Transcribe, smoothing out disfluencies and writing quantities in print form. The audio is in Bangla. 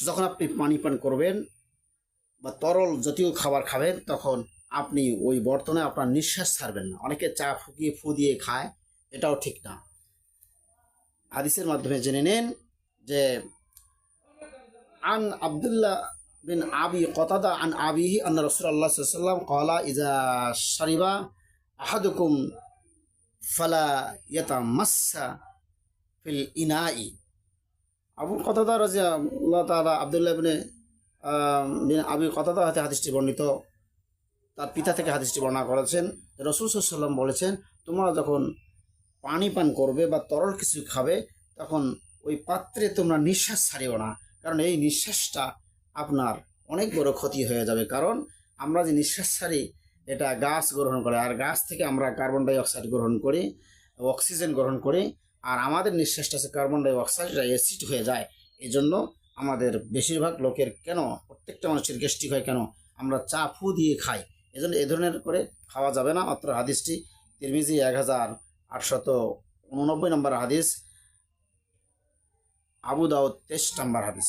যখন আপনি পানি পান করবেন বা তরল জাতীয় খাবার খাবেন, তখন আপনি ওই বর্তনে আপনার নিঃশ্বাস ছাড়বেন না। অনেকে চা ফুকিয়ে ফু দিয়ে খায়, এটাও ঠিক না। হাদিসের মাধ্যমে জেনে নেন যে আন আব্দুল্লাহ বিন আবি কতাদা আন আবিহি আন্না রাসূলুল্লাহ সাল্লাল্লাহু আলাইহি ওয়াসাল্লাম ক্বালা ইযা শারিবা আহাদুকুম ফালা ইয়াতামাসসা ফিল ইনাই। আবু কতাদা রাদিয়াল্লাহু তাআলা আব্দুল্লাহ বিন আবি কতাদা হতে হাদিসটি বর্ণিত, তার পিতা থেকে হাদিসটি বর্ণনা করেছেন। রাসূল সাল্লাল্লাহু আলাইহি ওয়াসাল্লাম বলেছেন, তোমরা যখন পানি পান করবে বা তরল কিছু খাবে, তখন ওই পাত্রে তোমরা নিঃশ্বাস ছাড়িও না, কারণ এই নিঃশ্বাসটা আপনার অনেক বড় ক্ষতি হয়ে যাবে। কারণ আমরা যে নিঃশ্বাস ছাড়ি এটা গাছ গ্রহণ করে, আর গাছ থেকে আমরা কার্বন ডাই অক্সাইড গ্রহণ করি, অক্সিজেন গ্রহণ করি, আর আমাদের নিঃশ্বাসটা হচ্ছে কার্বন ডাই অক্সাইড, অ্যাসিড হয়ে যায়। এই জন্য আমাদের বেশিরভাগ লোকের কেন, প্রত্যেকটা মানুষের গ্যাস্ট্রিক হয় কেন, আমরা চা ফু দিয়ে খাই। এজন্য এ ধরনের করে খাওয়া যাবে না। মাত্র হাদিসটি তিরমিজি 1889 নম্বর হাদিস, আবু দাউদ 23 নম্বর হাদিস।